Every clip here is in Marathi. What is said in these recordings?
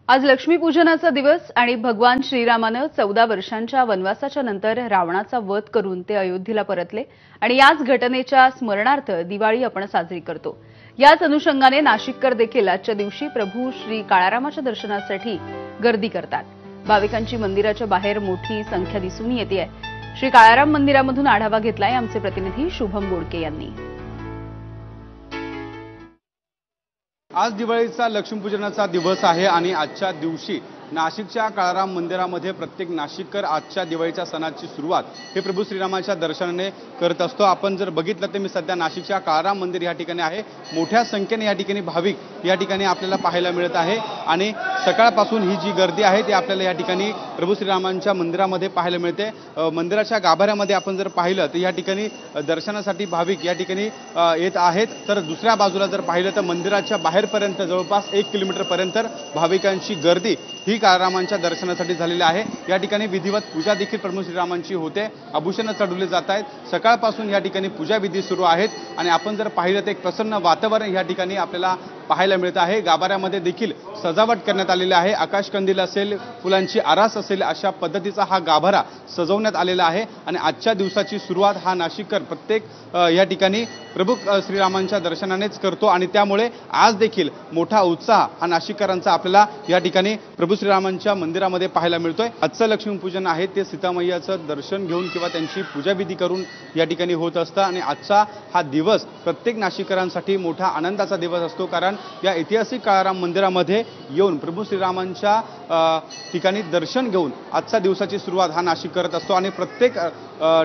आज लक्ष्मीपूजनाचा दिवस आणि भगवान श्रीरामानं 14 वर्षांच्या वनवासाच्या नंतर रावणाचा वध करून ते अयोध्येला परतले आणि याच घटनेच्या स्मरणार्थ दिवाळी आपण साजरी करतो। याच अनुषंगाने नाशिककर देखील आजच्या दिवशी प्रभू श्री काळारामाच्या दर्शनासाठी गर्दी करतात। भाविकांची मंदिराच्या बाहेर मोठी संख्या दिसून येते। श्री काळाराम मंदिरामधून आढावा घेतलाय आमचे प्रतिनिधी शुभम बोडके यांनी। आज दिवाळीचा लक्ष्मीपूजनाचा दिवस आहे आणि आजच्या दिवशी नाशिकच्या काळाराम मंदिरामध्ये प्रत्येक नाशिककर आजच्या दिवाळीच्या सणाची सुरुवात हे प्रभू श्रीरामाच्या दर्शनाने करत असतो। आपण जर बघितलं तर मी सध्या नाशिकच्या काळाराम मंदिर या ठिकाणी आहे। मोठ्या संख्येने या ठिकाणी भाविक या ठिकाणी आपल्याला पाहायला मिळत आहे आणि सकाळपासून ही जी गर्दी आहे ती आपल्याला या ठिकाणी प्रभू श्रीरामांच्या मंदिरामध्ये पाहायला मिळते। मंदिराच्या गाभाऱ्यामध्ये आपण जर पाहिलं तर या ठिकाणी दर्शनासाठी भाविक या ठिकाणी येत आहेत, तर दुसऱ्या बाजूला जर पाहिलं तर मंदिराच्या बाहेरपर्यंत जवळपास 1 किलोमीटरपर्यंत भाविकांची गर्दी ही काळारामांच्या दर्शनासाठी झालेली आहे। या ठिकाणी विधिवत पूजा देखील प्रभू श्रीरामांची होते, आभूषणं चढवली जात आहेत। सकाळपासून या ठिकाणी पूजा विधी सुरू आहेत आणि आपण जर पाहिलं तर एक प्रसन्न वातावरण या ठिकाणी आपल्याला पाहायला मिळत आहे। गाभाऱ्यामध्ये देखील सजावट करण्यात आलेली आहे, आकाशकंदील असेल, फुलांची आरास असेल, अशा पद्धतीचा हा गाभारा सजवण्यात आलेला आहे आणि आजच्या दिवसाची सुरुवात हा नाशिककर प्रत्येक या ठिकाणी प्रभू श्रीरामांच्या दर्शनानेच करतो आणि त्यामुळे आज देखील मोठा उत्साह हा नाशिककरांचा आपल्याला या ठिकाणी प्रभू श्रीरामांच्या मंदिरामध्ये पाहायला मिळतोय। आजचं लक्ष्मीपूजन आहे ते सीतामय्याचं दर्शन घेऊन किंवा त्यांची पूजाविधी करून या ठिकाणी होत असतं आणि आजचा हा दिवस प्रत्येक नाशिककरांसाठी मोठा आनंदाचा दिवस असतो, कारण या ऐतिहासिक काळाराम मंदिरामध्ये येऊन प्रभू श्रीरामांच्या ठिकाणी दर्शन घेऊन आजच्या दिवसाची सुरुवात हा नाशिक करत असतो आणि प्रत्येक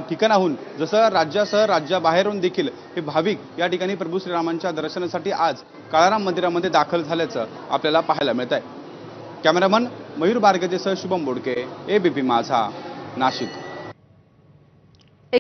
ठिकाणाहून जसं राज्यासह राज्याबाहेरून देखील हे भाविक या ठिकाणी प्रभू श्रीरामांच्या दर्शनासाठी आज काळाराम मंदिरामध्ये दाखल झाल्याचं आपल्याला पाहायला मिळत आहे। कॅमेरामन मयूर बारगजेसह शुभम बोडके, एबीपी माझा, नाशिक।